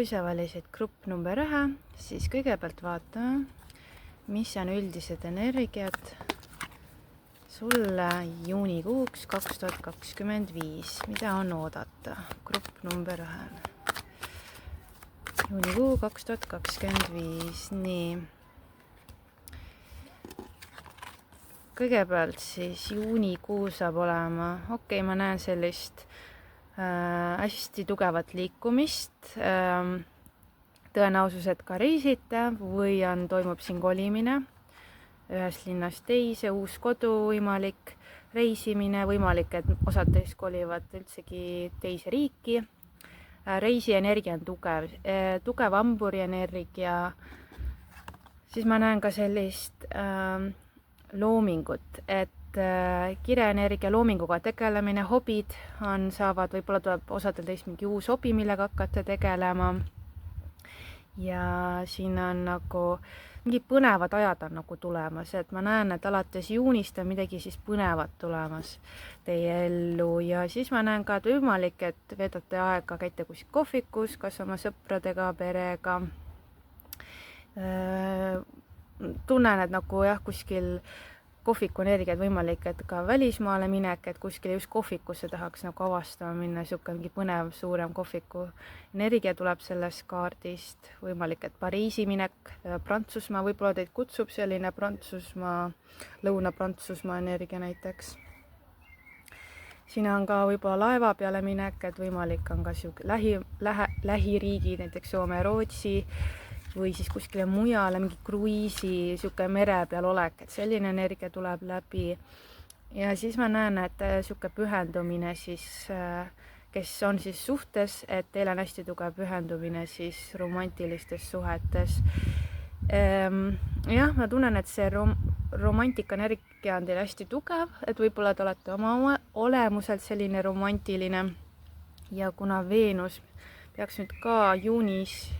kui sa valisid grupp number 1, siis kõigepealt vaatame, mis on üldised energiat sulle juunikuuks 2025, mida on oodata grupp number 1. Juunikuu 2025, nii. Kõigepealt siis juunikuu saab olema, ma näen sellist hästi tugevat liikumist, tõenäosus, et ka reisite või toimub siin kolimine ühest linnast teise, uus kodu võimalik, reisimine võimalik, et osad teist kolivad üldsegi teise riiki. Reisienergia on tugev hamburi energia, siis ma näen ka sellist loomingut, et kirjaenergia loominguga tegelemine, hobid saavad, võib-olla tuleb osadel teist mingi uus hobi, millega hakata tegelema. Ja siin on nagu mingi põnevad ajad on nagu tulemas, et ma näen, et alates juunist on midagi siis põnevat tulemas teie ellu ja siis ma näen ka, et võimalik, et veedate aega, käite kuskil kohvikus, kas oma sõpradega, perega. Tunnen, et nagu kuskil kohviku energiat võimalik, et ka välismaale minek, et kuskil just kohvikusse tahaks nagu avastama minna, siuke mingi põnev suurem kohviku energia tuleb sellest kaardist, võimalik, et Pariisi minek, Prantsusmaa, võib-olla teid kutsub selline Prantsusmaa, Lõuna-Prantsusmaa energia näiteks. Siin on ka võib-olla laeva peale minek, et võimalik on ka siuke lähiriigid, näiteks Soome, Rootsi, või siis kuskile mujale, mingi kruiisi, siuke mere peal olek, et selline energia tuleb läbi. Ja siis ma näen, et siuke pühendumine siis, kes on siis suhtes, et teil on hästi tugev pühendumine siis romantilistes suhetes. Jah, ma tunnen, et see romantika energia on teil hästi tugev, et võib-olla te olete oma olemuselt selline romantiline ja kuna Veenus peaks nüüd ka juunis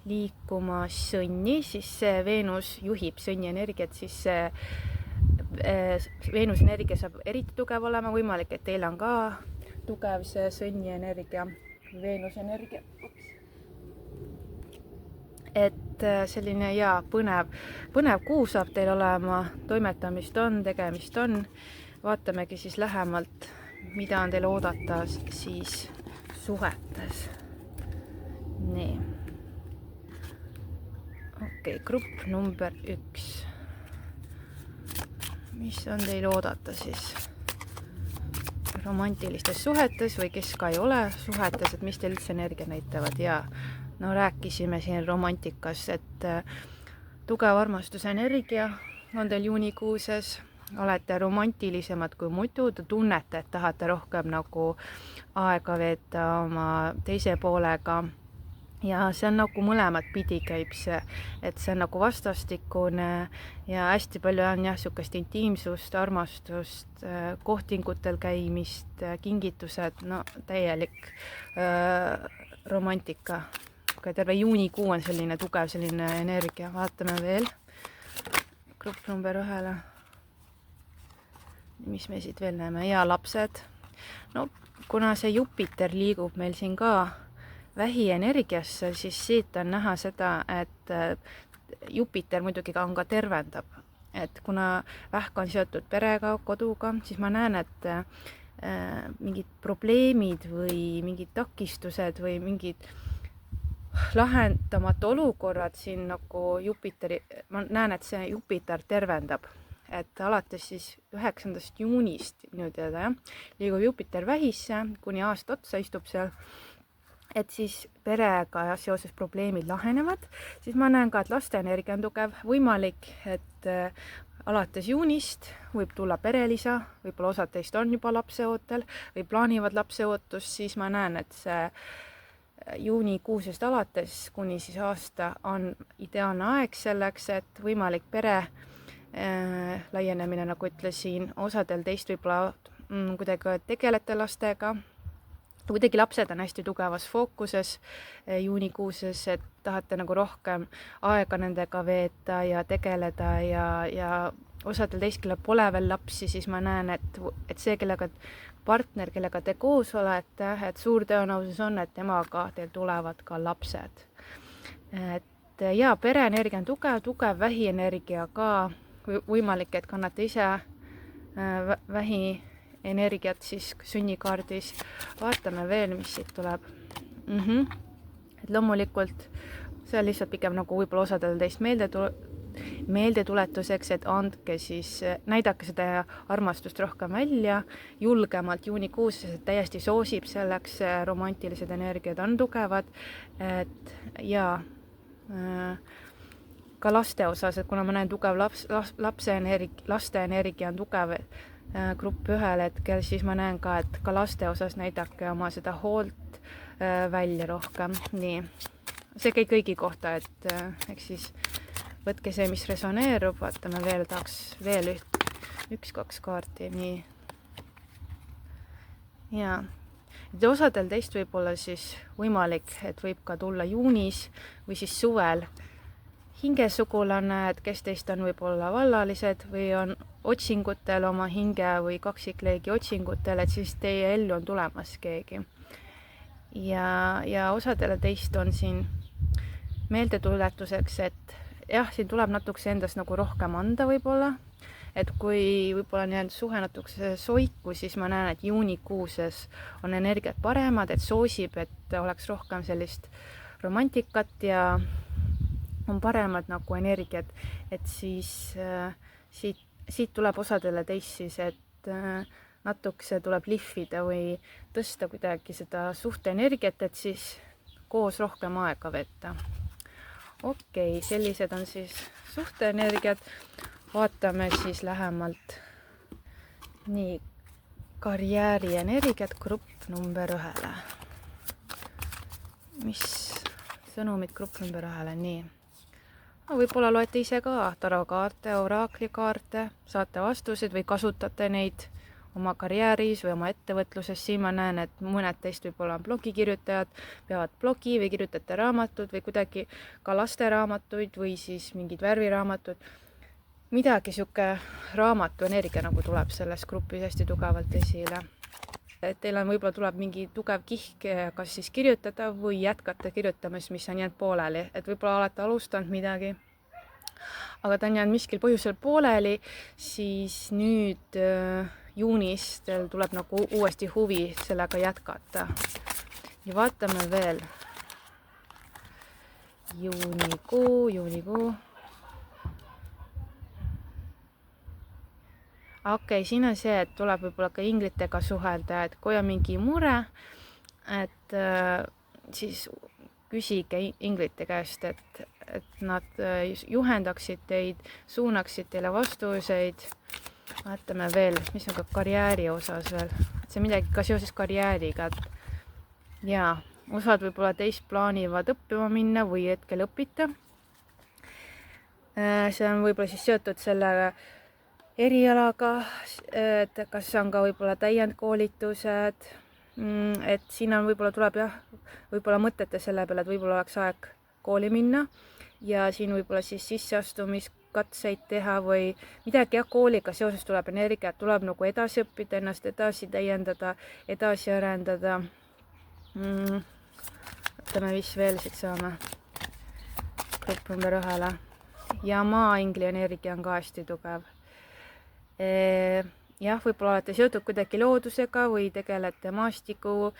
liikuma sõnni, siis see Veenus juhib sõnni energiat, siis see Veenuse energia saab eriti tugev olema, võimalik, et teil on ka tugev see sõnni energia, Veenuse energia. Et selline põnev kuu saab teil olema, toimetamist on, tegemist on. Vaatamegi siis lähemalt, mida on teil oodata siis suhetes. Nii. Grupp number 1. Mis on teil oodata siis romantilistes suhetes või kes ka ei ole suhetes, et mis teil üldse energia näitavad ja no rääkisime siin romantikas, et tugev armastuse energia on teil juunikuuses, olete romantilisemad kui muidu, te tunnete, et tahate rohkem nagu aega veeta oma teise poolega. Ja see on nagu mõlemat pidi käib see, et see on nagu vastastikune ja hästi palju on siukest intiimsust, armastust, kohtingutel käimist, kingitused, no täielik romantika. Terve juunikuu on selline tugev selline energia. Vaatame veel grupp number 1. Mis me siit veel näeme? Ja lapsed. No kuna see Jupiter liigub meil siin ka vähi energiasse, siis siit on näha seda, et Jupiter muidugi on ka tervendab. Et kuna vähk on seotud perega, koduga, siis ma näen, et mingid probleemid või mingid takistused või mingid lahendamatu olukorrad siin nagu Jupiteri, ma näen, et see Jupiter tervendab. Et alates siis 9. juunist minu teada liigub Jupiter vähisse, kuni aasta otsa istub seal. Et siis perega ja seoses probleemid lahenevad, siis ma näen ka, et laste energia on tugev, võimalik, et alates juunist võib tulla perelisa, võib-olla osad teist on juba lapseootel või plaanivad lapseootust, siis ma näen, et see juunikuusest alates kuni siis aasta on ideaalne aeg selleks, et võimalik pere laienemine, nagu ütlesin, osadel teist võib-olla kuidagi tegelete lastega, kuidagi lapsed on hästi tugevas fookuses juunikuuses, et tahate nagu rohkem aega nendega veeta ja tegeleda ja osadel teist, kellel pole veel lapsi, siis ma näen, et see, partner, kellega te koos olete, et suur tõenäosus on, et temaga teil tulevad ka lapsed. Et ja pereenergia on tugev vähienergia ka, võimalik, et kannate ise vähienergiat siis sünnikaardis. Vaatame veel, mis siit tuleb. Et loomulikult see on lihtsalt pigem nagu võib-olla osadel teist meeldetuletuseks, et andke siis, näidake seda armastust rohkem välja, julgemalt juunikuus, sest täiesti soosib selleks, romantilised energiad on tugevad, et ja ka laste osas, et kuna ma näen tugev laste energia on tugev grupp ühel hetkel, siis ma näen ka, et ka laste osas näidake oma seda hoolt välja rohkem, nii. See käib kõigi kohta, et eks siis võtke see, mis resoneerub, vaatame veel, tahaks veel 1-2 kaarti, nii. Ja, et osadel teist võib olla siis võimalik, et võib ka tulla juunis või siis suvel hingesugulane, et kes teist on võib-olla vallalised või on otsingutel oma hinge või kaksikleegi otsingutel, et siis teie ellu on tulemas keegi. Ja osadele teist on siin meeldetuletuseks, et jah, siin tuleb natukese endast nagu rohkem anda võib-olla, et kui võib-olla nii suhe natukese soiku, siis ma näen, et juunikuuses on energiat paremad, et soosib, et oleks rohkem sellist romantikat ja on paremad nagu energiat, et siis siit tuleb osadele teist siis, et natukese tuleb lihvida või tõsta kuidagi seda suhte energiat, et siis koos rohkem aega veeta. Okei, sellised on siis suhteenergiad. Vaatame siis lähemalt nii karjäärienergiat grupp number 1. Mis sõnumid grupp number 1? Nii. Võib-olla loete ise ka tarokaarte, oraaklikaarte, saate vastused või kasutate neid oma karjääris või oma ettevõtluses. Siin ma näen, et mõned teist võib-olla on blogikirjutajad, peavad blogi või kirjutate raamatud või kuidagi ka lasteraamatuid või siis mingid värviraamatud. Midagi sihuke raamatu energia nagu tuleb selles grupis hästi tugevalt esile. Et teil on võib-olla tuleb mingi tugev kihk, kas siis kirjutada või jätkata kirjutamist, mis on jäänud pooleli. Et võib-olla olete alustanud midagi, aga ta on jäänud miskil põhjusel pooleli, siis nüüd juunis teil tuleb nagu uuesti huvi sellega jätkata. Ja vaatame veel. Juunikuu. Okei, siin on see, et tuleb võib-olla ka inglitega suhelda, et kui on mingi mure, et siis küsige inglite käest, et nad juhendaksid teid, suunaksid teile vastuseid. Vaatame veel, mis on ka karjääri osas veel. See midagi ka seoses karjääriga. Ja osad võib-olla teist plaanivad õppima minna või hetkel õpita. See on võib-olla siis seotud selle erialaga, et kas on ka võib-olla täiendkoolitused, et siin on võib-olla tuleb võib-olla mõtete selle peale, et võib-olla oleks aeg kooli minna ja siin võib-olla siis sisseastumiskatseid teha või midagi kooliga seoses tuleb energiat, tuleb nagu edasi õppida, ennast edasi täiendada, edasi arendada. Võtame, mis veel siit saame grupp number 1. Ja maa-ingli energia on ka hästi tugev. Jah, võib-olla olete seotud kuidagi loodusega või tegelete maastiku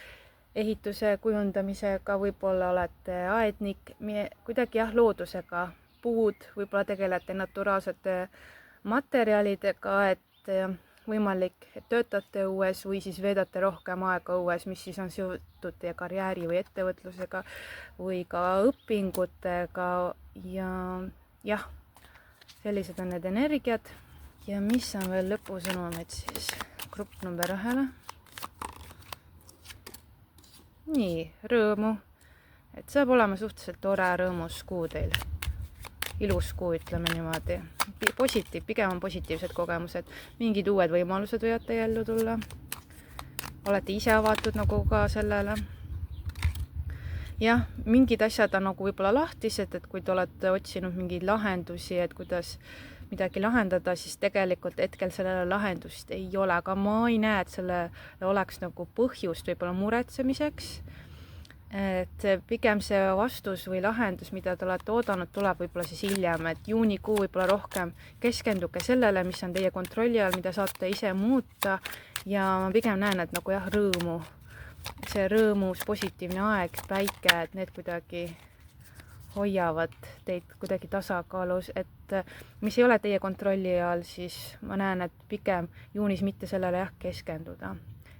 ehituse kujundamisega, võib-olla olete aednik, kuidagi loodusega, puud, võib-olla tegelete naturaalsete materjalidega, et võimalik, et töötate õues või siis veedate rohkem aega õues, mis siis on seotud teie karjääri või ettevõtlusega või ka õpingutega ja jah, sellised on need energiad. Ja mis on veel lõpusõnumid siis grupp number 1. Nii, rõõmu. Et saab olema suhteliselt tore rõõmus kuu teil. Ilus kuu, ütleme niimoodi. Pigem on positiivsed kogemused. Mingid uued võimalused võivad teie ellu tulla. Olete ise avatud nagu ka sellele. Jah, mingid asjad on nagu võib-olla lahtised, et kui te olete otsinud mingeid lahendusi, et kuidas midagi lahendada, siis tegelikult hetkel sellele lahendust ei ole, aga ma ei näe, et sellele oleks nagu põhjust võib-olla muretsemiseks. Et pigem see vastus või lahendus, mida te olete oodanud, tuleb võib-olla siis hiljem, et juunikuu võib-olla rohkem keskenduge sellele, mis on teie kontrolli all, mida saate ise muuta ja ma pigem näen, et nagu jah, rõõmu, see rõõmus, positiivne aeg, päike, et need kuidagi hoiavad teid kuidagi tasakaalus, et mis ei ole teie kontrolli all, siis ma näen, et pigem juunis mitte sellele jah keskenduda.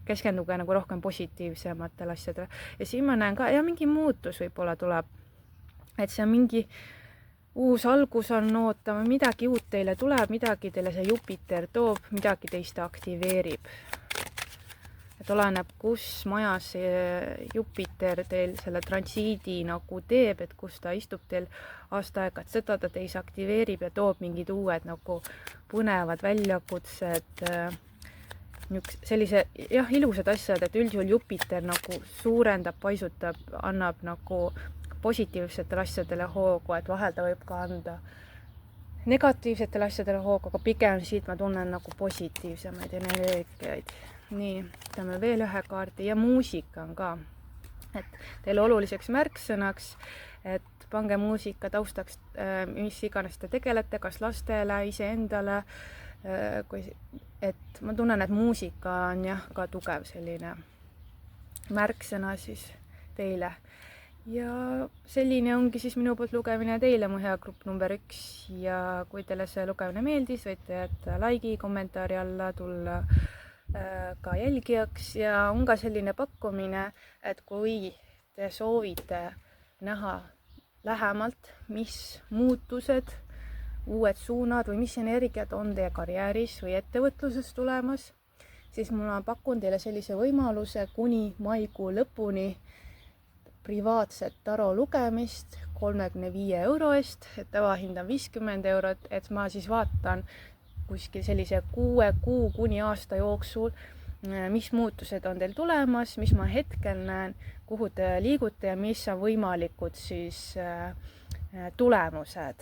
Keskenduge nagu rohkem positiivsematele asjadele. Ja siin ma näen ka, ja mingi muutus võib-olla tuleb. Et see mingi uus algus on ootama, midagi uut teile tuleb, midagi teile see Jupiter toob, midagi teist aktiveerib. Et oleneb, kus majas see Jupiter teil selle transiidi nagu teeb, et kus ta istub teil aasta aega, et seda ta teis aktiveerib ja toob mingid uued nagu põnevad väljakutsed, sellise jah, ilusad asjad, et üldjuhul Jupiter nagu suurendab, paisutab, annab nagu positiivsetele asjadele hoogu, et vahel ta võib ka anda negatiivsetele asjadele hoogu, aga pigem siit ma tunnen nagu positiivsemaid energiaid. Nii, teeme veel ühe kaardi ja muusika on ka, et teile oluliseks märksõnaks, et pange muusika taustaks, mis iganes te tegelete, kas lastele, iseendale, et ma tunnen, et muusika on jah ka tugev selline märksõna siis teile. Ja selline ongi siis minu poolt lugemine teile, mu hea grupp number 1. Ja kui teile see lugemine meeldis, võite jätta like'i, kommentaari alla, tulla ka jälgijaks ja on ka selline pakkumine, et kui te soovite näha lähemalt, mis muutused, uued suunad või mis energiat on teie karjääris või ettevõtluses tulemas, siis ma pakun teile sellise võimaluse kuni maikuu lõpuni privaatset taro lugemist 35 euro eest, et tavahind on 50 eurot, et ma siis vaatan kuskil sellise 6 kuu kuni aasta jooksul, mis muutused on teil tulemas, mis ma hetkel näen, kuhu te liigute ja mis on võimalikud siis tulemused.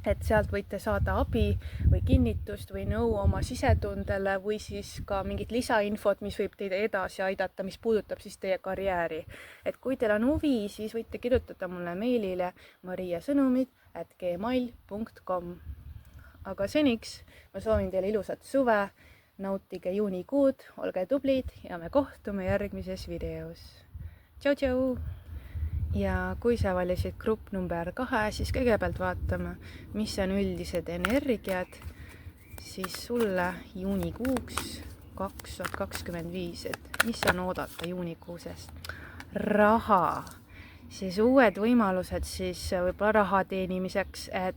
Et sealt võite saada abi või kinnitust või nõu oma sisetundele või siis ka mingit lisainfot, mis võib teid edasi aidata, mis puudutab siis teie karjääri. Et kui teil on huvi, siis võite kirjutada mulle meilile mariasõnumid@gmail.com. Aga seniks ma soovin teile ilusat suve, nautige juunikuud, olge tublid ja me kohtume järgmises videos. Tšau, tšau! Ja kui sa valisid grupp number 2, siis kõigepealt vaatame, mis on üldised energiad siis sulle juunikuuks 2025, et mis on oodata juunikuusest. Raha, siis uued võimalused siis võib-olla raha teenimiseks, et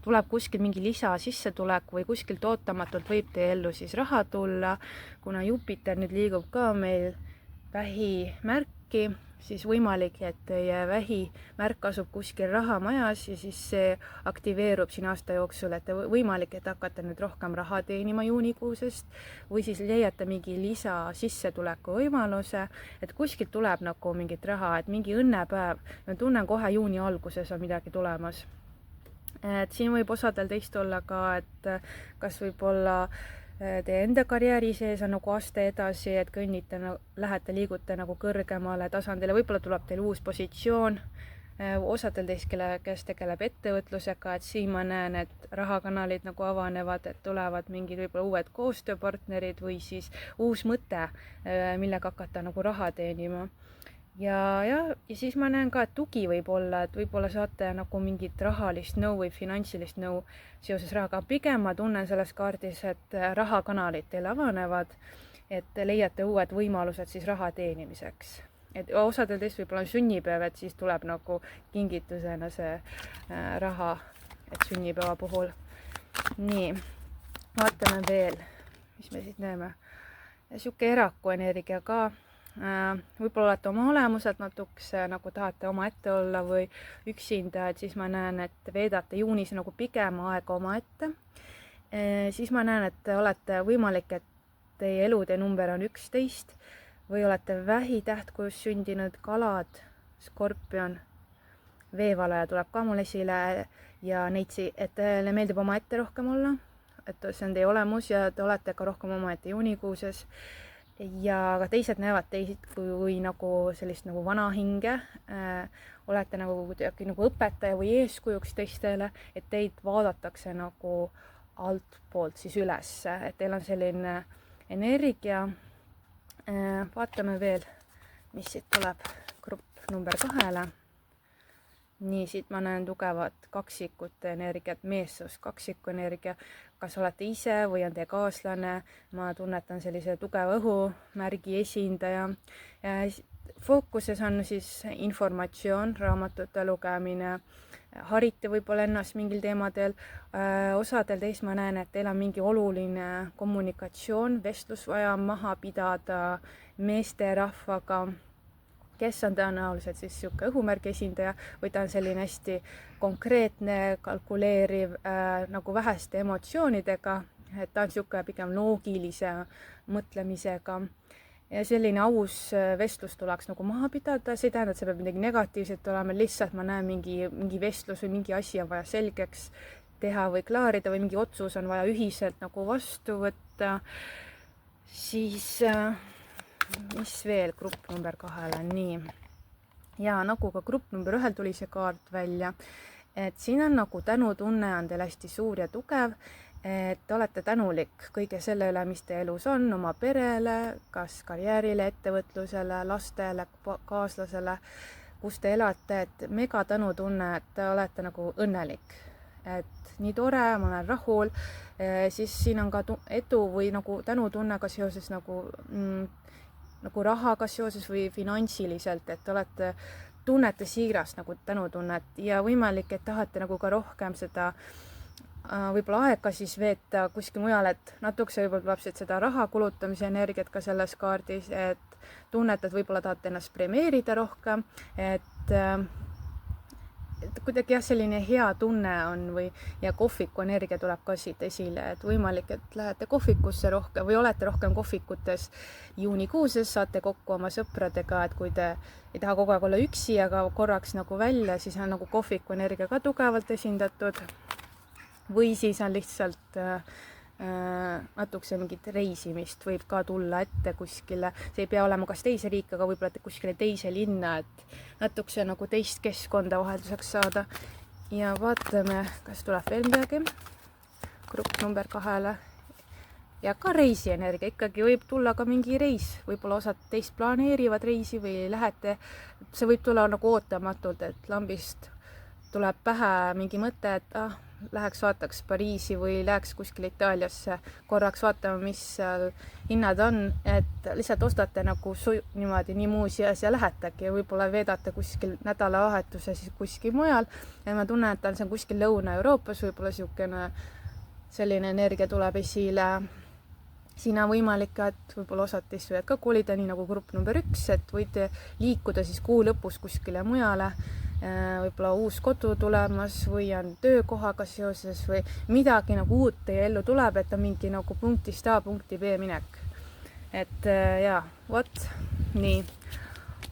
tuleb kuskil mingi lisasissetulek või kuskilt ootamatult võib teie ellu siis raha tulla, kuna Jupiter nüüd liigub ka meil vähimärki, siis võimalik, et teie vähimärk asub kuskil rahamajas ja siis see aktiveerub siin aasta jooksul, et võimalik, et hakkate nüüd rohkem raha teenima juunikuusest või siis leiate mingi lisasissetuleku võimaluse, et kuskilt tuleb nagu mingit raha, et mingi õnnepäev, ma tunnen kohe juuni alguses on midagi tulemas. Et siin võib osadel teist olla ka, et kas võib-olla teie enda karjääri sees on nagu aste edasi, et kõnnite, lähete, liigute nagu kõrgemale tasandile, võib-olla tuleb teil uus positsioon, osadel teist, kes tegeleb ettevõtlusega, et siin ma näen, et rahakanalid nagu avanevad, et tulevad mingid võib-olla uued koostööpartnerid või siis uus mõte, millega hakata nagu raha teenima. Ja siis ma näen ka, et tugi võib olla, et võib-olla saate nagu mingit rahalist nõu või finantsilist nõu seoses rahaga. Pigem ma tunnen selles kaardis, et rahakanalid teile avanevad, et leiate uued võimalused siis raha teenimiseks. Et osadel teist võib-olla on sünnipäev, et siis tuleb nagu kingitusena see raha, et sünnipäeva puhul. Nii, vaatame veel, mis me siit näeme. Siuke eraku energia ka. Võib-olla olete oma olemuselt natukese nagu tahate oma ette olla või üksinda, et siis ma näen, et veedate juunis nagu pigem aega oma ette. Siis ma näen, et olete võimalik, et teie elude number on 11 või olete vähitähtkujus sündinud, kalad, skorpion veevalaja tuleb ka mul esile ja et teile meeldib omaette rohkem olla, et see on teie olemus ja te olete ka rohkem omaette juunikuuses. Ja ka teised näevad teid kui nagu sellist nagu vana hinge, olete nagu kuidagi nagu õpetaja või eeskujuks teistele, et teid vaadatakse nagu altpoolt siis üles, et teil on selline energia. Vaatame veel, mis siit tuleb grupp number 2. Nii, siit ma näen tugevat kaksikute energiat, meessoost kaksiku energia. Kas olete ise või on teie kaaslane? Ma tunnetan sellise tugeva õhumärgi esindaja. Fookuses on siis informatsioon, raamatute lugemine, harite võib-olla ennast mingil teemadel. Osadel teist ma näen, et teil on mingi oluline kommunikatsioon, vestlus vaja maha pidada meesterahvaga, kes on tõenäoliselt siis niisugune õhumärgi esindaja või ta on selline hästi konkreetne, kalkuleeriv, nagu väheste emotsioonidega, et ta on niisugune pigem loogilise mõtlemisega. Ja selline aus vestlus tuleks nagu maha pidada, see ei tähenda, et see peab midagi negatiivset olema, lihtsalt ma näen mingi vestlus või mingi asi on vaja selgeks teha või klaarida või mingi otsus on vaja ühiselt nagu vastu võtta. Siis mis veel grupp number 2, nii. Ja nagu ka grupp number 1 tuli see kaart välja, et siin on nagu tänutunne on teil hästi suur ja tugev, et olete tänulik kõige selle üle, mis teie elus on, oma perele, kas karjäärile, ettevõtlusele, lastele, kaaslasele, kus te elate, et mega tänutunne, et te olete nagu õnnelik, et nii tore, ma olen rahul, siis siin on ka edu või nagu tänutunne ka seoses nagu rahaga seoses või finantsiliselt, et olete, tunnete siirast nagu tänutunnet ja võimalik, et tahate nagu ka rohkem seda võib-olla aega siis veeta kuskil mujal, et natukese võib-olla tuleb seda raha kulutamise energiat ka selles kaardis, et tunnete, et võib-olla tahate ennast premeerida rohkem, et kuidagi jah, selline hea tunne on ja kohviku energia tuleb ka siit esile, et võimalik, et lähete kohvikusse rohkem või olete rohkem kohvikutes juunikuuses, saate kokku oma sõpradega, et kui te ei taha kogu aeg olla üksi, aga korraks nagu välja, siis on nagu kohviku energia ka tugevalt esindatud. Või siis on lihtsalt natukese mingit reisimist võib ka tulla ette kuskile, see ei pea olema kas teise riiki, aga võib-olla kuskile teise linna, et natukese nagu teist keskkonda vahelduseks saada. Ja vaatame, kas tuleb veel midagi grupp number 2. Ja ka reisienergia, ikkagi võib tulla ka mingi reis, võib-olla osad teist planeerivad reisi või lähete, see võib tulla nagu ootamatult, et lambist tuleb pähe mingi mõte, et läheks vaataks Pariisi või läheks kuskile Itaaliasse, korraks vaatame, mis seal hinnad on, et lihtsalt ostate nagu niimoodi nii muuseas ja lähetegi ja võib-olla veedate kuskil nädalavahetuse siis kuskil mujal ja ma tunnen, et see on kuskil Lõuna-Euroopas, võib-olla niisugune selline energia tuleb esile. Siin on võimalik, et võib-olla osad teist võivad ka kolida, nii nagu grupp number 1, et võite liikuda siis kuu lõpus kuskile mujale, võib-olla uus kodu tulemas või on töökohaga seoses või midagi nagu uut teie ellu tuleb, et on mingi nagu punktist A punkti B minek. Et jaa, vot, nii.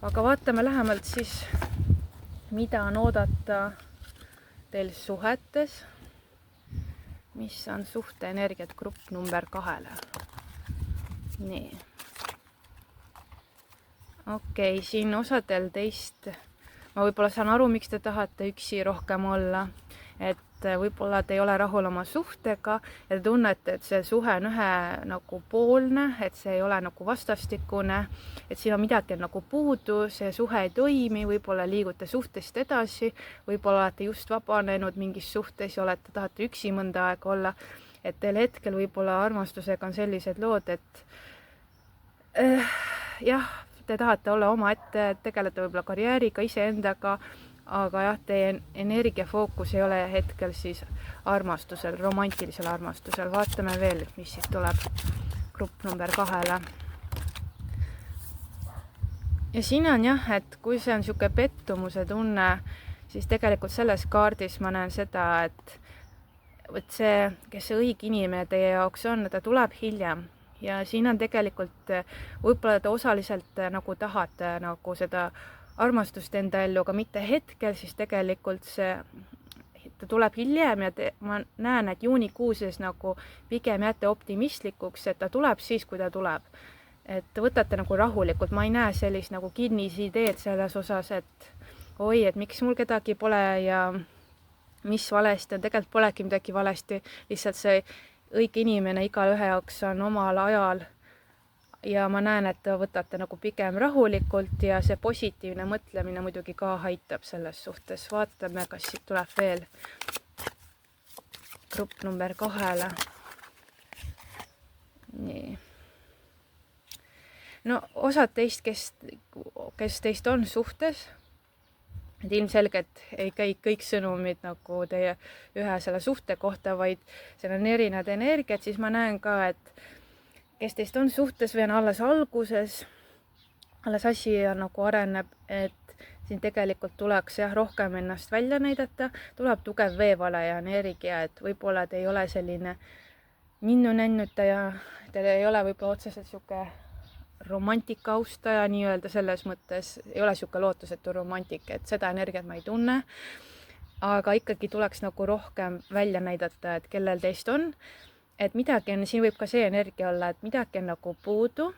Aga vaatame lähemalt siis, mida on oodata teil suhetes, mis on suhteenergiat grupp number 2. Nii. Okei, siin osadel teist ma võib-olla saan aru, miks te tahate üksi rohkem olla, et võib-olla te ei ole rahul oma suhtega ja te tunnete, et see suhe on ühe nagu poolne, et see ei ole nagu vastastikune, et siin on midagi nagu puudu, see suhe ei toimi, võib-olla liigute suhtest edasi, võib-olla olete just vabanenud mingis suhtes ja tahate üksi mõnda aega olla, et teil hetkel võib-olla armastusega on sellised lood, et jah, te tahate olla omaette, tegelete võib-olla karjääriga, iseendaga, aga jah, teie energiafookus ei ole hetkel siis armastusel, romantilisel armastusel. Vaatame veel, mis siit tuleb grupp number 2. Ja siin on jah, et kui see on niisugune pettumuse tunne, siis tegelikult selles kaardis ma näen seda, et see, kes see õige inimene teie jaoks on, ta tuleb hiljem. Ja siin on tegelikult, võib-olla te osaliselt nagu tahate nagu seda armastust enda ellu, aga mitte hetkel, siis tegelikult ta tuleb hiljem ja ma näen, et juunikuuses nagu pigem jääte optimistlikuks, et ta tuleb siis, kui ta tuleb. Et võtate nagu rahulikult, ma ei näe sellist nagu kinnisi ideed selles osas, et oi, et miks mul kedagi pole ja mis valesti on, tegelikult polegi midagi valesti, lihtsalt see õige inimene igalühe jaoks on omal ajal ja ma näen, et te võtate nagu pigem rahulikult ja see positiivne mõtlemine muidugi ka aitab selles suhtes. Vaatame, kas siit tuleb veel grupp number 2. Nii. No osad teist, kes teist on suhtes, et ilmselgelt ei käi kõik sõnumid nagu teie ühe selle suhte kohta, vaid seal on erinevad energiat, siis ma näen ka, et kes teist on suhtes või on alles alguses, alles asi nagu areneb, et siin tegelikult tuleks rohkem ennast välja näidata, tuleb tugev veevalaja energia, et võib-olla te ei ole selline ninnu-nennutaja, teil ei ole võib-olla otseselt sihuke romantika austaja nii-öelda selles mõttes, ei ole sihuke lootusetu romantik, et seda energiat ma ei tunne, aga ikkagi tuleks nagu rohkem välja näidata, et kellel teist on, et midagi on, siin võib ka see energia olla, et midagi on nagu puudu,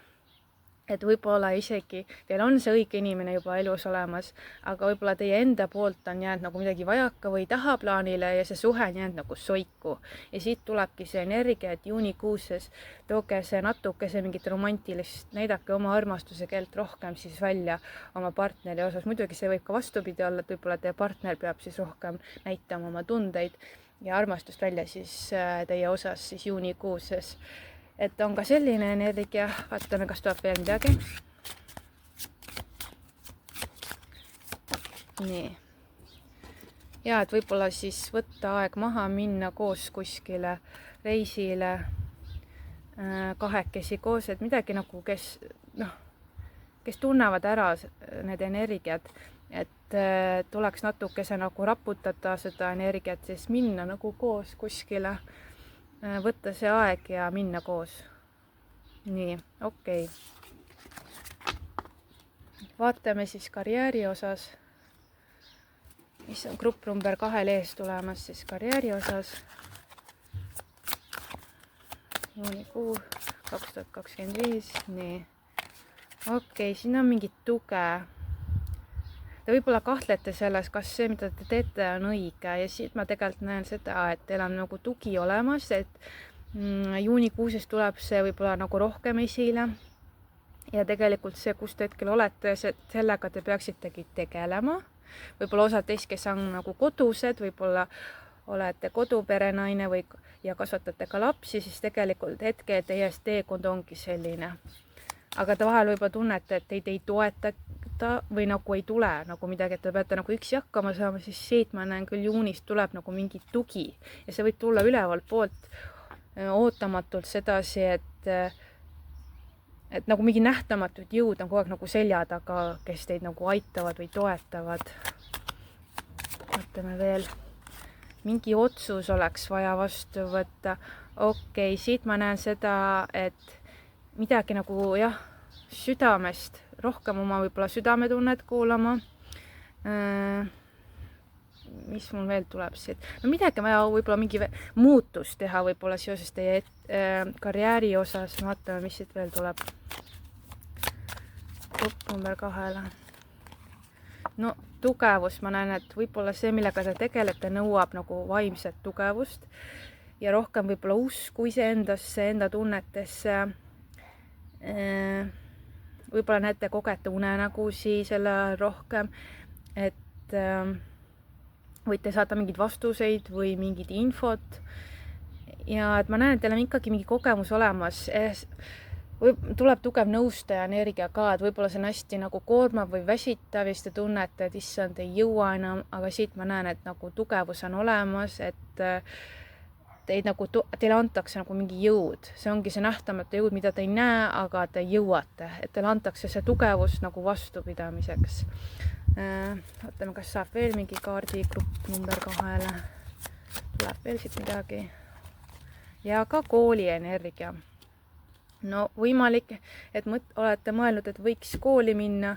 et võib-olla isegi teil on see õige inimene juba elus olemas, aga võib-olla teie enda poolt on jäänud nagu midagi vajaka või tahaplaanile ja see suhe on jäänud nagu soiku. Ja siit tulebki see energia, et juunikuuses tooge see natukese mingit romantilist, näidake oma armastuse keelt rohkem siis välja oma partneri osas. Muidugi see võib ka vastupidi olla, et võib-olla teie partner peab siis rohkem näitama oma tundeid ja armastust välja siis teie osas siis juunikuuses. Et on ka selline energia, vaatame, kas tuleb veel midagi. Nii. Ja, et võib-olla siis võtta aeg maha, minna koos kuskile reisile, kahekesi koos, et midagi nagu, kes tunnevad ära need energiat, et tuleks natukese nagu raputada seda energiat, siis minna nagu koos kuskile, võtta see aeg ja minna koos. Nii, okei. Vaatame siis karjääri osas, mis on grupp number 2 ees tulemas siis karjääri osas. Juunikuu 2025, nii. Okei, siin on mingit tuge. Te võib-olla kahtlete selles, kas see, mida te teete, on õige ja siit ma tegelikult näen seda, et teil on nagu tugi olemas, et juunikuuses tuleb see võib-olla nagu rohkem esile ja tegelikult see, kus te hetkel olete, sellega te peaksitegi tegelema. Võib-olla osad teist, kes on nagu kodused, võib-olla olete koduperenaine ja kasvatate ka lapsi, siis tegelikult hetke teie teekond ongi selline. Aga te vahel võib-olla tunnete, et teid ei toetata või nagu ei tule nagu midagi, et te peate nagu üksi hakkama saama, siis siit ma näen küll juunist tuleb nagu mingi tugi ja see võib tulla ülevalt poolt ootamatult sedasi, et nagu mingi nähtamatud jõud on kogu aeg nagu selja taga, kes teid nagu aitavad või toetavad. Vaatame veel. Mingi otsus oleks vaja vastu võtta. Okei, siit ma näen seda, et midagi nagu südamest, rohkem oma võib-olla südametunnet kuulama. Mis mul veel tuleb siit? No midagi vaja võib-olla mingi muutus teha võib-olla seoses teie karjääri osas. Vaatame, mis siit veel tuleb. Grupp number 2. No tugevus, ma näen, et võib-olla see, millega te tegelete, nõuab nagu vaimset tugevust ja rohkem võib-olla usku iseendasse, enda tunnetesse. Võib-olla näete, kogete unenägusi selle rohkem, et võite saada mingeid vastuseid või mingit infot ja et ma näen, et teil on ikkagi mingi kogemus olemas, tuleb tugev nõustaja energia ka, et võib-olla see on hästi nagu koormav või väsitav ja siis te tunnete, et issand, ei jõua enam, aga siit ma näen, et nagu tugevus on olemas, et teile antakse nagu mingi jõud, see ongi see nähtamatu jõud, mida te ei näe, aga te jõuate, et teile antakse see tugevus nagu vastupidamiseks. Vaatame, kas saab veel mingi kaardi grupp number 2. Tuleb veel siit midagi. Ja ka kooli energia. No võimalik, et olete mõelnud, et võiks kooli minna.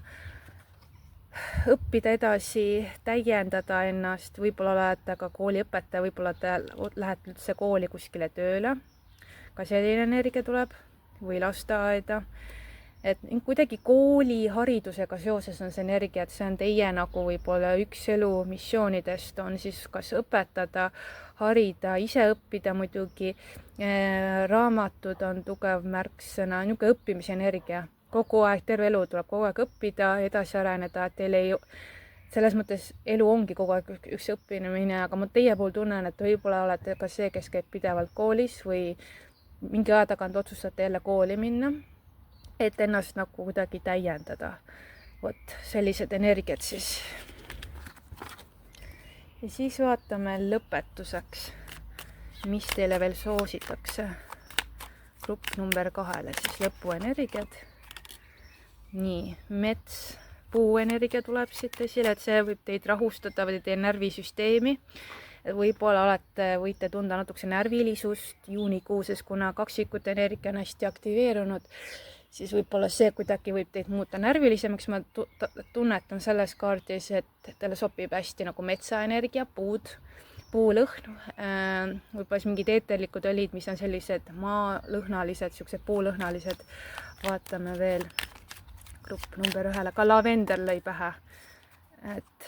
õppida edasi, täiendada ennast, võib-olla olete ka kooliõpetaja, võib-olla te lähete üldse kooli kuskile tööle, ka selline energia tuleb, või lasteaeda. Et kuidagi kooliharidusega seoses on see energia, et see on teie nagu võib-olla üks elu missioonidest on siis kas õpetada, harida, ise õppida muidugi. Raamatud on tugev märksõna, niisugune õppimise energia. Kogu aeg, terve elu tuleb kogu aeg õppida, edasi areneda, et teil ei, selles mõttes elu ongi kogu aeg üks õppimine, aga ma teie puhul tunnen, et võib-olla olete ka see, kes käib pidevalt koolis või mingi aja tagant otsustate jälle kooli minna, et ennast nagu kuidagi täiendada. Vot sellised energiat siis. Ja siis vaatame lõpetuseks, mis teile veel soositakse. Grupp number 2, siis lõpuenergiad. Nii, mets, puuenergia tuleb siit esile, et see võib teid rahustada või teie närvisüsteemi. Võib-olla võite tunda natukese närvilisust juunikuuses, kuna kaksikute energia on hästi aktiveerunud, siis võib-olla see kuidagi võib teid muuta närvilisemaks. Ma tunnetan selles kaardis, et teile sobib hästi nagu metsaenergia, puulõhn, võib-olla mingid eeterlikud õlid, mis on sellised maalõhnalised, sellised puulõhnalised. Vaatame veel grupp number 1, ka lavendel lõi pähe. Et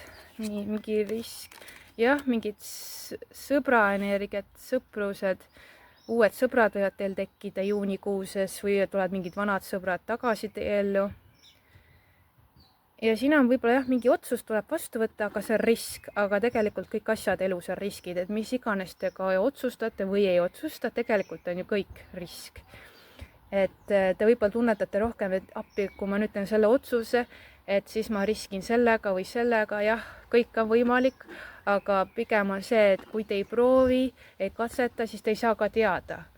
nii, mingi risk, jah, mingid sõbraenergiat, sõprused, uued sõbrad võivad teil tekkida juunikuuses või tulevad mingid vanad sõbrad tagasi teie ellu. Ja siin on võib-olla jah, mingi otsus tuleb vastu võtta, aga see on risk, aga tegelikult kõik asjad elus on riskid, et mis iganes te ka otsustate või ei otsusta, tegelikult on ju kõik risk. Et te võib-olla tunnetate rohkem, et appi, kui ma nüüd teen selle otsuse, et siis ma riskin sellega või sellega, jah, kõik on võimalik, aga pigem on see, et kui te ei proovi, ei katseta, siis te ei saa ka teada.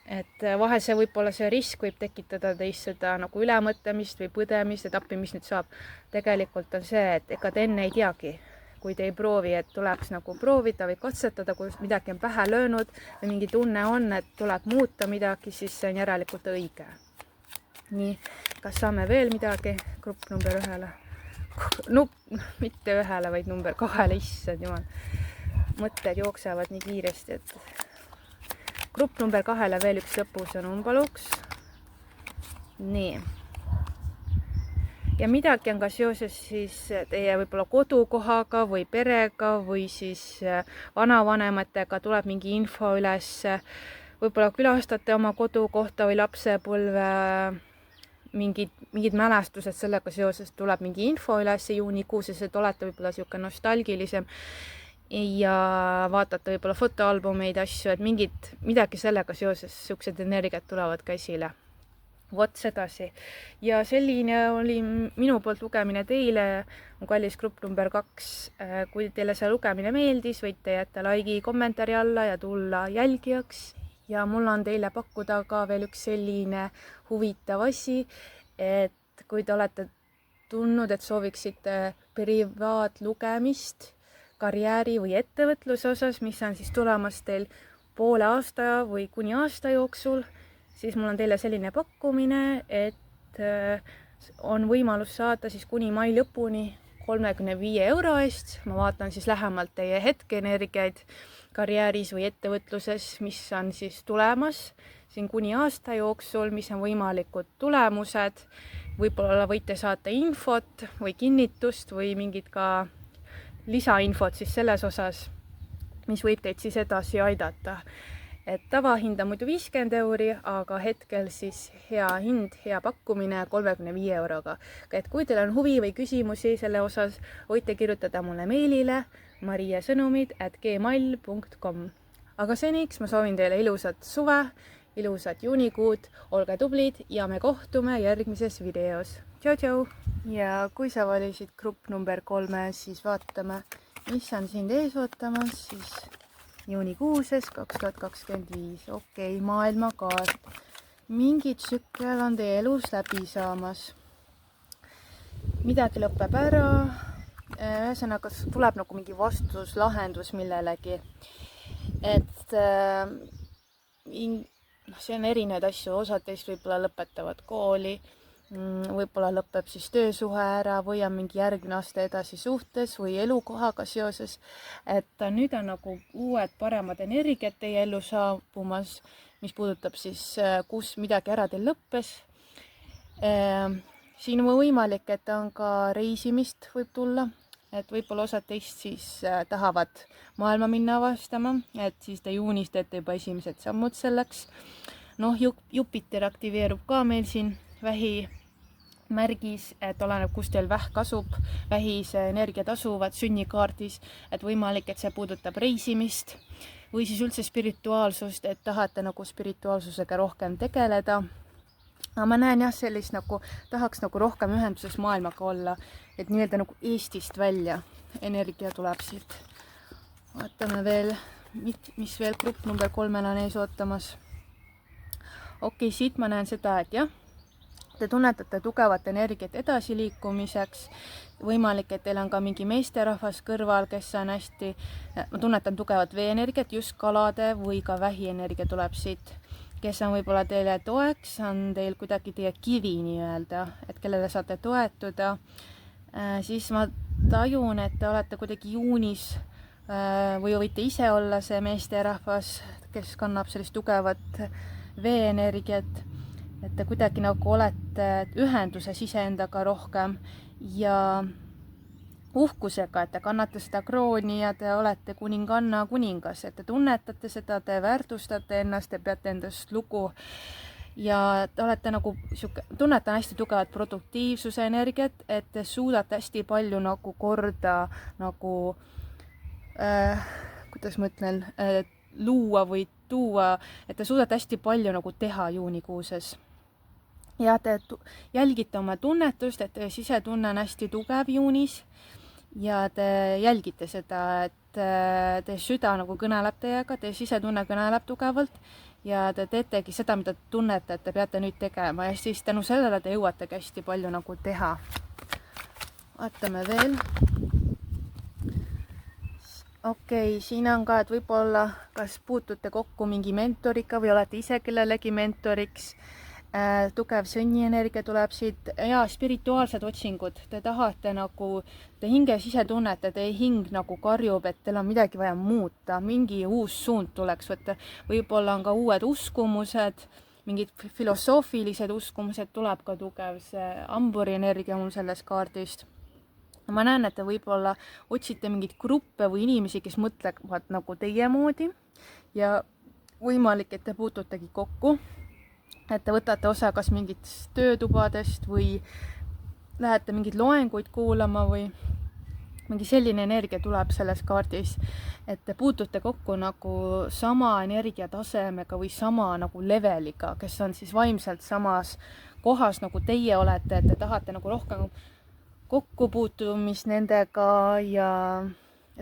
Et vahel see võib-olla see risk võib tekitada teist seda nagu ülemõtlemist või põdemist, et appi, mis nüüd saab. Tegelikult on see, et ega te enne ei teagi, kui te ei proovi, et tuleks nagu proovida või katsetada, kui midagi on pähe löönud või mingi tunne on, et tuleb muuta midagi, siis see on järelikult õige. Nii, kas saame veel midagi grupp number 1? No, mitte 1, vaid number 2, issand jumal. Mõtted jooksevad nii kiiresti, et grupp number 2 veel üks lõpusõnum paluks. Nii. Ja midagi on ka seoses siis teie võib-olla kodukohaga või perega või siis vanavanematega tuleb mingi info üles. Võib-olla külastate oma kodukohta või lapsepõlve, mingid mälestused sellega seoses tuleb mingi info üles juunikuuses, et olete võib-olla siuke nostalgilisem ja vaatate võib-olla fotoalbumeid, asju, et midagi sellega seoses siuksed energiat tulevad ka esile. Vot sedasi. Ja selline oli minu poolt lugemine teile, mu kallis grupp number 2. Kui teile see lugemine meeldis, võite jätta laigi kommentaari alla ja tulla jälgijaks. Ja mul on teile pakkuda ka veel üks selline huvitav asi, et kui te olete tundnud, et sooviksite privaatlugemist karjääri või ettevõtluse osas, mis on siis tulemas teil poole aasta või kuni aasta jooksul, siis mul on teile selline pakkumine, et on võimalus saada siis kuni mai lõpuni 35 € eest. Ma vaatan siis lähemalt teie hetkeenergiaid karjääris või ettevõtluses, mis on siis tulemas siin kuni aasta jooksul, mis on võimalikud tulemused. Võib-olla võite saata infot või kinnitust või mingit ka lisainfot siis selles osas, mis võib teid siis edasi aidata. Et tavahind on muidu 50 €, aga hetkel siis hea hind, hea pakkumine 35 €-ga. Et kui teil on huvi või küsimusi selle osas, võite kirjutada mulle meilile mariesõnumid@gmail.com. Aga seniks ma soovin teile ilusat suve, ilusat juunikuud, olge tublid ja me kohtume järgmises videos. Tšau, tšau! Ja kui sa valisid grupp number 3, siis vaatame, mis on sind ees ootamas siis juunikuuses 2025. Okei, maailmakaart. Mingi tsükkel on teie elus läbi saamas. Midagi lõpeb ära. Ühesõnaga, tuleb nagu mingi vastus, lahendus millelegi. Et see on erinevaid asju. Osad teist võib-olla lõpetavad kooli. võib-olla lõpeb siis töösuhe ära või on mingi järgmine aste edasi suhtes või elukohaga seoses. Et nüüd on nagu uued paremad energiat teie ellu saabumas, mis puudutab siis, kus midagi ära teil lõppes. Siin on võimalik, et on ka reisimist võib tulla, et võib-olla osad teist siis tahavad maailma minna avastama, et siis te juunis teete juba esimesed sammud selleks. Noh, Jupiter aktiveerub ka meil siin vähi märgis, et oleneb, kus teil vähk asub, vähis energiat asuvad sünnikaardis, et võimalik, et see puudutab reisimist või siis üldse spirituaalsust, et tahate nagu spirituaalsusega rohkem tegeleda. Aga ma näen jah sellist nagu, tahaks nagu rohkem ühenduses maailmaga olla, et nii-öelda nagu Eestist välja energia tuleb siit. Vaatame veel, mis veel grupp number 3 on ees ootamas. Okei, siit ma näen seda, et jah, te tunnetate tugevat energiat edasiliikumiseks. Võimalik, et teil on ka mingi meesterahvas kõrval, kes on hästi, ma tunnetan tugevat veeenergiat, just kalade või ka vähienergia tuleb siit. Kes on võib-olla teile toeks, on teil kuidagi teie kivi nii-öelda, et kellele saate toetuda. Siis ma tajun, et te olete kuidagi juunis või võite ise olla see meesterahvas, kes kannab sellist tugevat veeenergiat, et te kuidagi nagu olete ühenduses iseendaga rohkem ja uhkusega, et te kannate seda krooni ja te olete kuninganna kuningas, et te tunnetate seda, te väärtustate ennast, te peate endast lugu ja te olete nagu tunnetan hästi tugevat produktiivsuse energiat, et te suudate hästi palju nagu korda nagu kuidas ma ütlen, luua või tuua, et te suudate hästi palju nagu teha juunikuuses. Ja te jälgite oma tunnetust, et teie sisetunne on hästi tugev juunis ja te jälgite seda, et teie süda nagu kõneleb teiega, teie sisetunne kõneleb tugevalt ja te teetegi seda, mida te tunnete, et te peate nüüd tegema ja siis tänu sellele te jõuategi hästi palju nagu teha. Vaatame veel. Okei, siin on ka, et võib-olla kas puutute kokku mingi mentoriga või olete ise kellelegi mentoriks. Tugev sõnnienergia tuleb siit ja spirituaalsed otsingud. Te tahate nagu, te hinge sisetunnete, teie hing nagu karjub, et teil on midagi vaja muuta, mingi uus suund tuleks võtta. Võib-olla on ka uued uskumused, mingid filosoofilised uskumused, tuleb ka tugev see amburi energia mul sellest kaardist. Ma näen, et te võib-olla otsite mingid gruppe või inimesi, kes mõtlevad nagu teie moodi ja võimalik, et te puututegi kokku. Et te võtate osa kas mingitest töötubadest või lähete mingeid loenguid kuulama või mingi selline energia tuleb selles kaardis, et te puutute kokku nagu sama energiatasemega või sama nagu leveliga, kes on siis vaimselt samas kohas nagu teie olete, et te tahate nagu rohkem kokkupuutumist nendega ja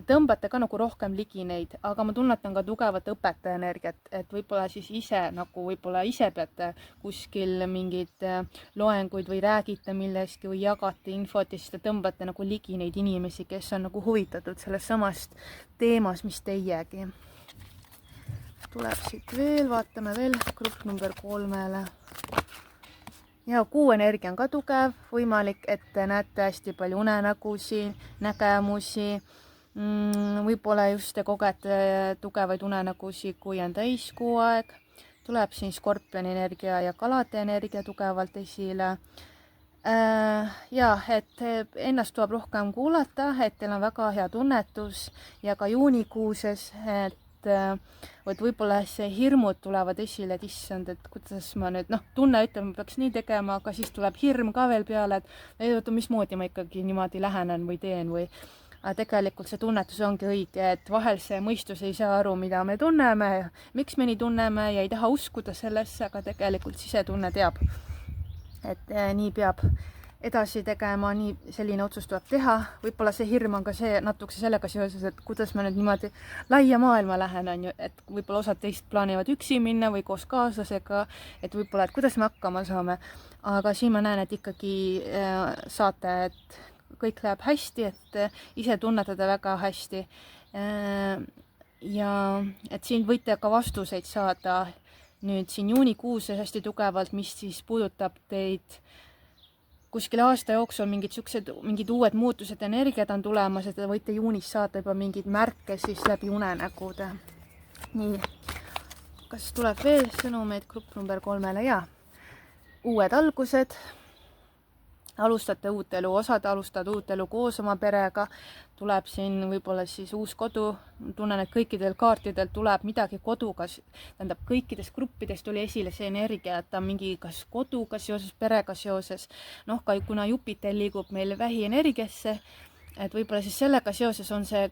tõmbate ka nagu rohkem ligi neid, aga ma tunnetan ka tugevat õpetaja energiat, et võib-olla siis ise peate kuskil mingeid loenguid või räägite millestki või jagate infot ja siis te tõmbate nagu ligi neid inimesi, kes on nagu huvitatud sellest samast teemas, mis teiegi. Tuleb siit veel, vaatame veel grupp number 3-le. Ja kuu energia on ka tugev, võimalik, et te näete hästi palju unenägusi, nägemusi. Võib-olla just te kogete tugevaid unenägusi, kui on täiskuu aeg. Tuleb siin skorpioni energia ja kalade energia tugevalt esile. Ja, et ennast tuleb rohkem kuulata, et teil on väga hea tunnetus ja ka juunikuuses, et võib-olla see hirmud tulevad esile, et issand, et kuidas ma nüüd, tunne ütleb, ma peaks nii tegema, aga siis tuleb hirm ka veel peale, et mismoodi ma ikkagi niimoodi lähenen või teen või aga tegelikult see tunnetus ongi õige, et vahel see mõistus ei saa aru, mida me tunneme, miks me nii tunneme ja ei taha uskuda sellesse, aga tegelikult sisetunne teab, et nii peab edasi tegema, nii selline otsus tuleb teha. Võib-olla see hirm on ka see natukese sellega seoses, et kuidas ma nüüd niimoodi laia maailma lähen, on ju, et võib-olla osad teist plaanivad üksi minna või koos kaaslasega, et võib-olla, et kuidas me hakkama saame, aga siin ma näen, et ikkagi saate, et kõik läheb hästi, et ise tunnetada väga hästi ja et siin võite ka vastuseid saada nüüd siin juunikuus hästi tugevalt, mis siis puudutab teid kuskil aasta jooksul mingid uued muutused, energiad on tulemas, et te võite juunis saada juba mingeid märke siis läbi unenägude. Nii, kas tuleb veel sõnumeid grupp number 3-le? Jaa, uued algused. Alustate uut elu, osad alustavad uut elu koos oma perega, tuleb siin võib-olla siis uus kodu, tunnen, et kõikidel kaartidel tuleb midagi koduga, tähendab kõikides gruppides tuli esile see energia, et ta mingi kas koduga seoses, perega seoses, noh, ka kuna Jupiter liigub meil vähienergiasse, et võib-olla siis sellega seoses on see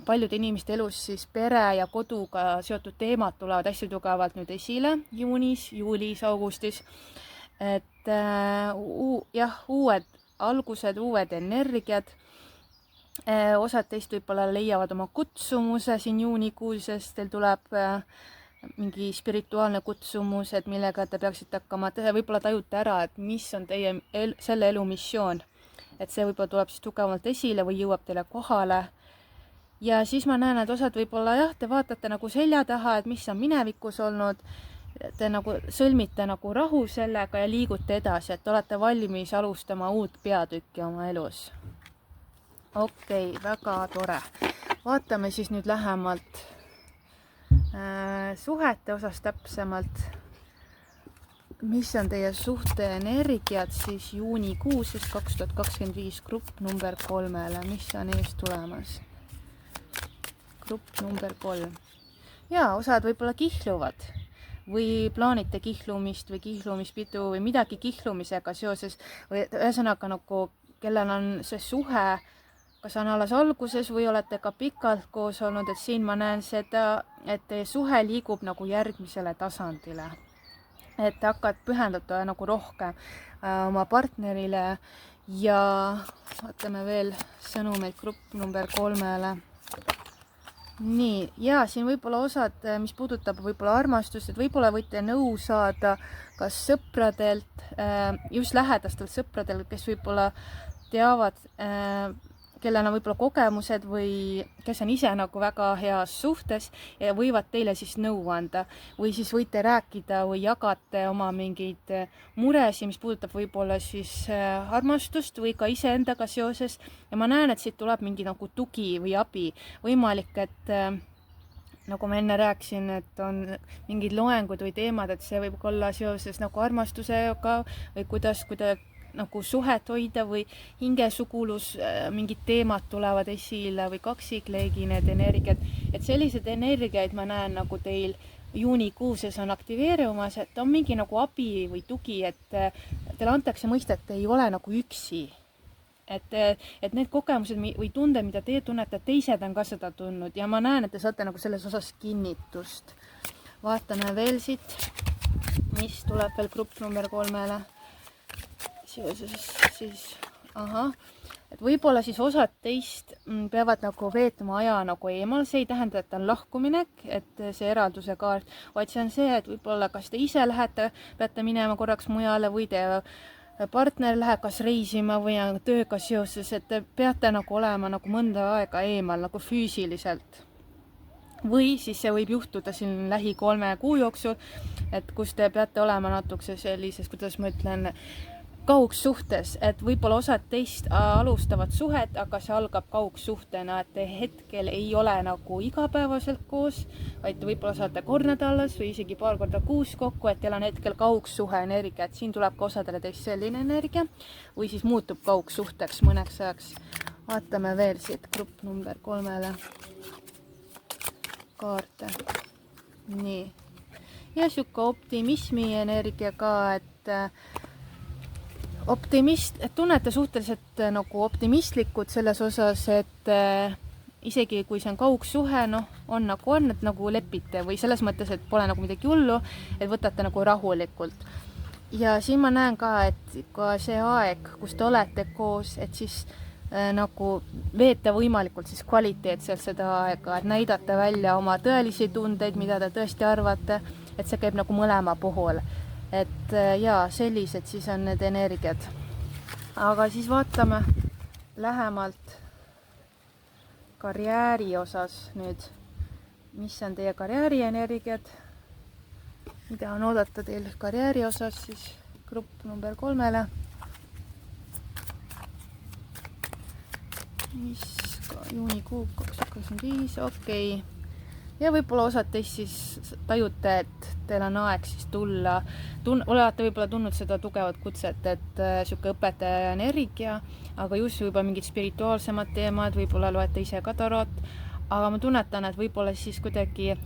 paljude inimeste elus siis pere ja koduga seotud teemad tulevad hästi tugevalt nüüd esile juunis, juulis, augustis. Et jah, uued algused, uued energiad, osad teist võib-olla leiavad oma kutsumuse siin juunikuus, sest teil tuleb mingi spirituaalne kutsumus, et millega te peaksite hakkama, te võib-olla tajute ära, et mis on teie selle elu missioon, et see võib-olla tuleb siis tugevalt esile või jõuab teile kohale. Ja siis ma näen, et osad võib-olla jah, te vaatate nagu selja taha, et mis on minevikus olnud, te nagu sõlmite nagu rahu sellega ja liigute edasi, et olete valmis alustama uut peatükki oma elus. Okei, väga tore. Vaatame siis nüüd lähemalt suhete osas täpsemalt. Mis on teie suhte energiat siis juunikuuses 2025 grupp number 3-le, mis on ees tulemas? Grupp number 3. Ja, osad võib-olla kihluvad või plaanite kihlumist või kihlumispidu või midagi kihlumisega seoses või ühesõnaga nagu kellel on see suhe, kas on alles alguses või olete ka pikalt koos olnud, et siin ma näen seda, et teie suhe liigub nagu järgmisele tasandile. Et te hakkad pühendada nagu rohkem oma partnerile ja vaatame veel sõnumeid grupp number 3-le. Nii, ja siin võib-olla osad, mis puudutab võib-olla armastust, et võib-olla võite nõu saada kas sõpradelt, just lähedastelt sõpradelt, kes võib-olla teavad, kellel on võib-olla kogemused või kes on ise nagu väga heas suhtes ja võivad teile siis nõu anda või siis võite rääkida või jagate oma mingeid muresi, mis puudutab võib-olla siis armastust või ka iseendaga seoses ja ma näen, et siit tuleb mingi nagu tugi või abi. Võimalik, et nagu ma enne rääkisin, et on mingid loengud või teemad, et see võib olla seoses nagu armastusega või kuidas nagu suhet hoida või hingesugulus, mingid teemad tulevad esile või kaksikleegi need energiad, et sellised energiaid ma näen nagu teil juunikuuses on aktiveerumas, et on mingi nagu abi või tugi, et teile antakse mõista, et te ei ole nagu üksi. Et need kogemused või tunded, mida teie tunnete, teised on ka seda tundnud ja ma näen, et te saate nagu selles osas kinnitust. Vaatame veel siit, mis tuleb veel grupp number 3-le. Seoses siis, et võib-olla siis osad teist peavad nagu veetma aja nagu eemal, see ei tähenda, et on lahkuminek, et see eralduse kaart, vaid see on see, et võib-olla kas te ise lähete, peate minema korraks mujale või te partner läheb kas reisima või tööga seoses, et te peate nagu olema nagu mõnda aega eemal nagu füüsiliselt. Või siis see võib juhtuda siin lähi 3 kuu jooksul, et kus te peate olema natuke sellises, kuidas ma ütlen, kaugsuhtes, et võib-olla osad teist alustavad suhet, aga see algab kaugsuhtena, et te hetkel ei ole nagu igapäevaselt koos, vaid te võib-olla saate kord nädalas või isegi paar korda kuus kokku, et teil on hetkel kaugsuhe energia, et siin tuleb ka osadele teist selline energia või siis muutub kaugsuhteks mõneks ajaks. Vaatame veel siit grupp number 3-le kaarte. Nii. Ja siuke optimismi energia ka, et tunnete suhteliselt nagu optimistlikud selles osas, et isegi kui see on kaugsuhe, on nagu on, et nagu lepite või selles mõttes, et pole nagu midagi hullu, et võtate nagu rahulikult. Ja siin ma näen ka, et ka see aeg, kus te olete koos, et siis nagu veeta võimalikult siis kvaliteetselt seda aega, et näidata välja oma tõelisi tundeid, mida te tõesti arvate, et see käib nagu mõlema puhul. Et jaa, sellised siis on need energiad. Aga siis vaatame lähemalt karjääri osas nüüd. Mis on teie karjääri energiad? Mida on oodata teil karjääri osas siis grupp number 3-le? mis juunikuu 2025, okei. Ja võib-olla osad teist siis tajute, et teil on aeg siis tulla, olete võib-olla tundnud seda tugevat kutset, et siuke õpetaja energia, aga just võib-olla mingid spirituaalsemad teemad, võib-olla loete ise ka tarot, aga ma tunnetan, et võib-olla siis kuidagi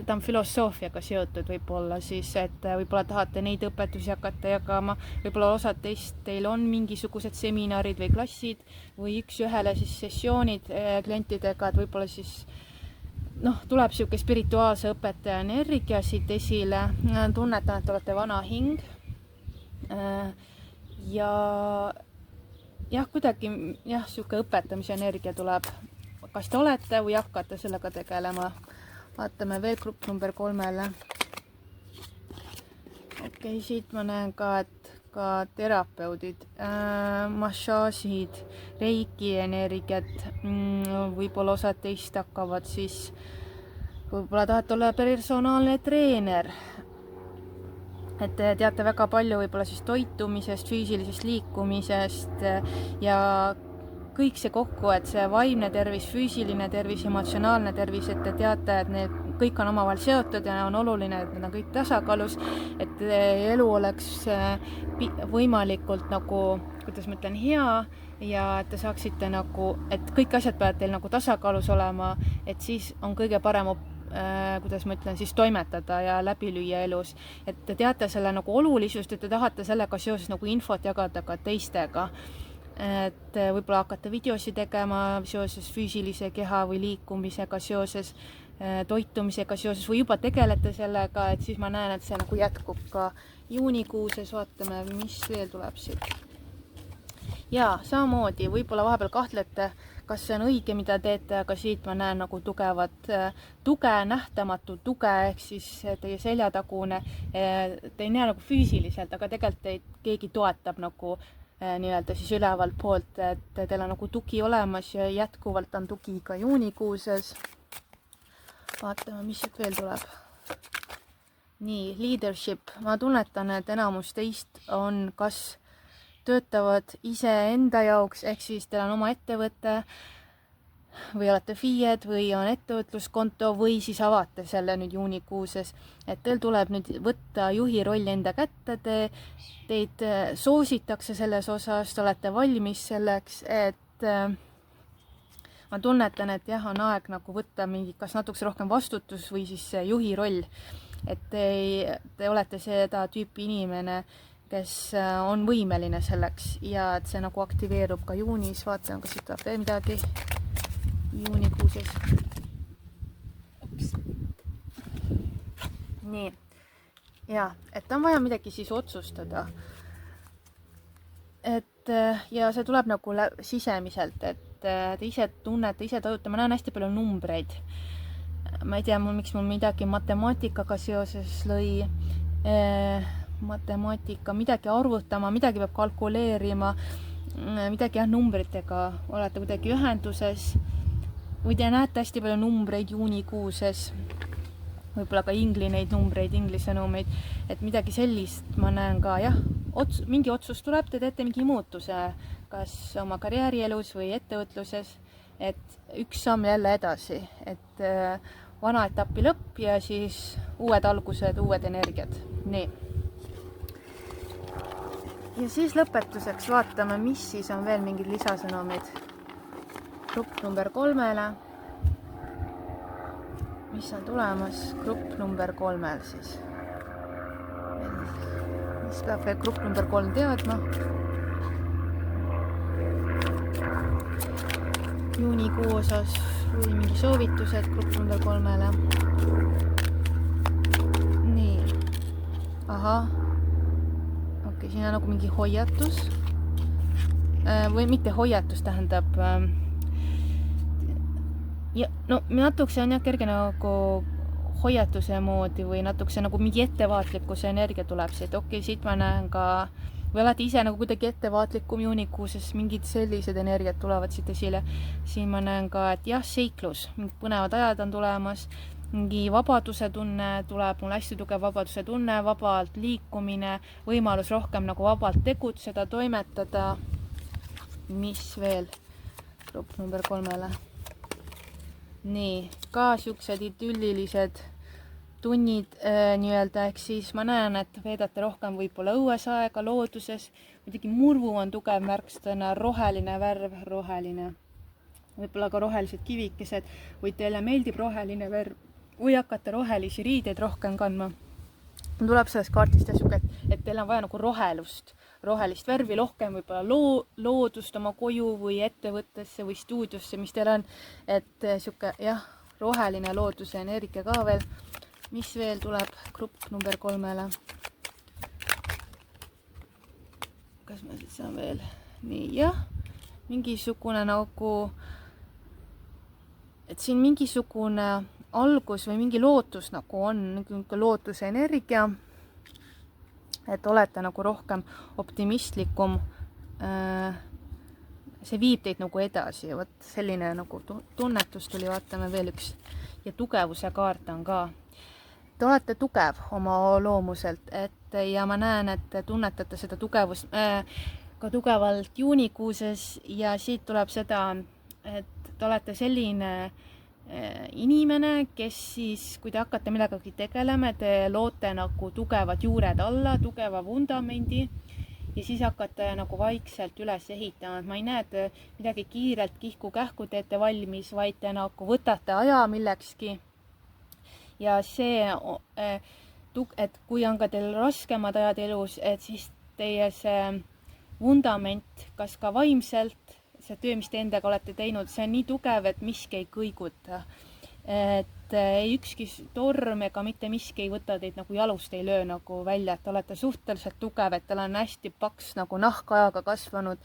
ta on filosoofiaga seotud võib-olla siis, et võib-olla tahate neid õpetusi hakata jagama, võib-olla osad teist teil on mingisugused seminarid või klassid või üks-ühele siis sessioonid klientidega, et võib-olla siis tuleb siuke spirituaalse õpetaja energia siit esile, tunnetan, et olete vana hing ja jah, kuidagi jah, siuke õpetamise energia tuleb. Kas te olete või hakkate sellega tegelema? Vaatame veel grupp number 3-le. Okei, siit ma näen ka, et ka terapeudid, massaažid, reiki energiat, võib-olla osad teist hakkavad siis, võib-olla tahate olla personaalne treener, et te teate väga palju võib-olla siis toitumisest, füüsilisest liikumisest ja kõik see kokku, et see vaimne tervis, füüsiline tervis, emotsionaalne tervis, et te teate, et need kõik on omavahel seotud ja on oluline, et need on kõik tasakaalus, et elu oleks võimalikult nagu, kuidas ma ütlen, hea ja et te saaksite nagu, et kõik asjad peavad teil nagu tasakaalus olema, et siis on kõige parem kuidas ma ütlen, siis toimetada ja läbi lüüa elus. Et te teate selle nagu olulisust, et te tahate sellega seoses nagu infot jagada ka teistega. Et võib-olla hakkate videosi tegema seoses füüsilise keha või liikumisega seoses, toitumisega seoses või juba tegelete sellega, et siis ma näen, et see nagu jätkub ka juunikuuses, vaatame, mis veel tuleb siit. Ja samamoodi, võib-olla vahepeal kahtlete, kas see on õige, mida teete, aga siit ma näen nagu tugevat tuge, nähtamatu tuge, ehk siis teie seljatagune, te ei näe nagu füüsiliselt, aga tegelikult teid keegi toetab nagu nii-öelda siis ülevalt poolt, et teil on nagu tugi olemas ja jätkuvalt on tugi ka juunikuuses. Vaatame, mis siit veel tuleb. Nii, leadership. Ma tunnetan, et enamus teist on kas töötavad ise enda jaoks, ehk siis teil on oma ettevõte või olete FIE-d või on ettevõtluskonto või siis avate selle nüüd juunikuuses, et teil tuleb nüüd võtta juhi roll enda kätte, teid soositakse selles osas, te olete valmis selleks, et ma tunnetan, et jah, on aeg nagu võtta mingi, kas natuke rohkem vastutus või siis juhi roll, et te olete seda tüüpi inimene, kes on võimeline selleks ja et see nagu aktiveerub ka juunis, vaatame, kas siit tuleb veel midagi juunikuuses. Nii, ja, et on vaja midagi siis otsustada. Et ja see tuleb nagu sisemiselt, et te ise tunnete, ise tajute, ma näen hästi palju numbreid. Ma ei tea, miks mul midagi matemaatikaga seoses lõi, matemaatika, midagi arvutama, midagi peab kalkuleerima, midagi jah, numbritega olete kuidagi ühenduses või te näete hästi palju numbreid juunikuuses, võib-olla ka neid numbreid, inglisõnumeid, et midagi sellist ma näen ka, jah, mingi otsus tuleb, te teete mingi muutuse, kas oma karjäärielus või ettevõtluses, et üks samm jälle edasi, et vana etapi lõpp ja siis uued algused, uued energiad, nii. Ja siis lõpetuseks vaatame, mis siis on veel mingid lisasõnumid. Grupp number 3-le. Mis on tulemas grupp number 3-l siis? Mis peab veel grupp number 3 teadma? Juunikuu osas või mingi soovitused grupp number 3-le. Nii. Ahah. Okei, siin on nagu mingi hoiatus. Või mitte hoiatus, tähendab ja no natukese on jah kerge nagu hoiatuse moodi või natukese nagu mingi ettevaatlikkuse energia tuleb siit. Okei, siit ma näen ka, või olete ise nagu kuidagi ettevaatlikum juunikuuses, mingid sellised energiat tulevad siit esile. Siin ma näen ka, et jah, seiklus, mingid põnevad ajad on tulemas, mingi vabaduse tunne tuleb, mul hästi tugev vabaduse tunne, vabalt liikumine, võimalus rohkem nagu vabalt tegutseda, toimetada. Mis veel? grupp number 3. Nii, ka siuksed idüllilised tunnid nii-öelda, ehk siis ma näen, et veedate rohkem võib-olla õues aega, looduses. Muidugi murvu on tugev märksõna, roheline värv, roheline. Võib-olla ka rohelised kivikesed või teile meeldib roheline värv või hakata rohelisi riideid rohkem kandma. Tuleb sellest kaardist ja et teil on vaja nagu rohelist värvi, rohkem võib-olla loodust oma koju või ettevõttesse või stuudiosse, mis teil on, et siuke jah, roheline looduse energia ka veel. Mis veel tuleb grupp number 3? Kas ma siit saan veel? Nii, jah, mingisugune nagu, et siin mingisugune algus või mingi lootus nagu on, lootuse energia, et olete nagu rohkem optimistlikum. See viib teid nagu edasi, vot selline nagu tunnetus tuli, vaatame veel üks. Ja tugevuse kaart on ka. Te olete tugev oma loomuselt, ja ma näen, et tunnetate seda tugevust ka tugevalt juunikuuses ja siit tuleb seda, et te olete selline inimene, kes siis, kui te hakkate millegagi tegelema, te loote nagu tugevad juured alla, tugeva vundamendi ja siis hakkate nagu vaikselt üles ehitama. Ma ei näe, et midagi kiirelt kihku-kähku teete valmis, vaid te nagu võtate aja millekski. Ja see, et kui on ka teil raskemad ajad elus, et siis teie see vundament, kas ka vaimselt, see töö, mis te endaga olete teinud, see on nii tugev, et miski ei kõiguta. Et ei ükski torm ega mitte miski ei võta teid nagu jalust ei löö nagu välja, et olete suhteliselt tugev, et teil on hästi paks nagu nahkajaga kasvanud.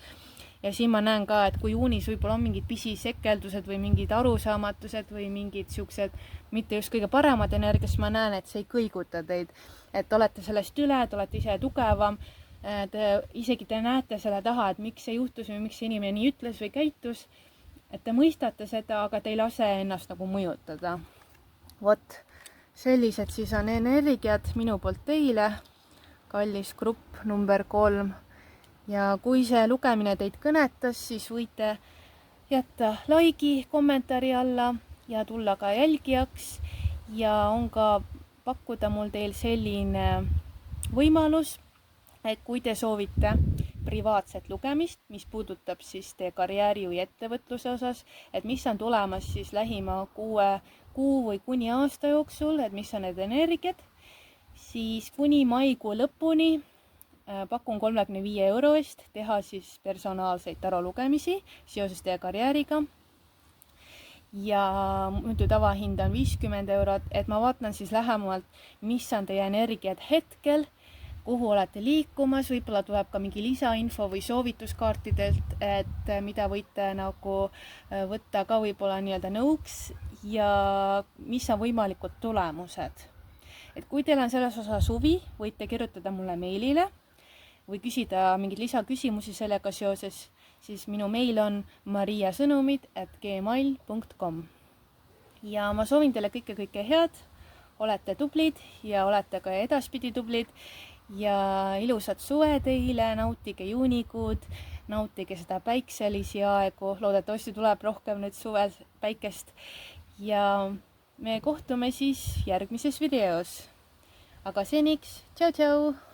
Ja siin ma näen ka, et kui juunis võib-olla on mingid pisisekeldused või mingid arusaamatused või mingid siuksed mitte just kõige paremad energias, ma näen, et see ei kõiguta teid. Et olete sellest üle, et olete ise tugevam. Isegi te näete selle taha, et miks see juhtus või miks see inimene nii ütles või käitus, et te mõistate seda, aga te ei lase ennast nagu mõjutada. Vot, sellised siis on energiat minu poolt teile, kallis grupp number 3. Ja kui see lugemine teid kõnetas, siis võite jätta like'i kommentaari alla ja tulla ka jälgijaks ja on ka pakkuda mul teil selline võimalus, et kui te soovite privaatset lugemist, mis puudutab siis teie karjääri või ettevõtluse osas, et mis on tulemas siis lähima 6 kuu või kuni aasta jooksul, et mis on need energiat, siis kuni maikuu lõpuni pakun 35 € eest teha siis personaalseid tarolugemisi seoses teie karjääriga. Ja muidu tavahind on 50 €, et ma vaatan siis lähemalt, mis on teie energiat hetkel, kuhu olete liikumas, võib-olla tuleb ka mingi lisainfo või soovituskaartidelt, et mida võite nagu võtta ka võib-olla nii-öelda nõuks ja mis on võimalikud tulemused. Et kui teil on selles osas huvi, võite kirjutada mulle meilile või küsida mingeid lisaküsimusi sellega seoses, siis minu meil on mariasõnumid@gmail.com. Ja ma soovin teile kõike head, olete tublid ja olete ka edaspidi tublid ja ilusat suve teile, nautige juunikuud, nautige seda päikselisi aegu, loodetavasti tuleb rohkem nüüd suvel päikest ja me kohtume siis järgmises videos. Aga seniks, tšau-tšau!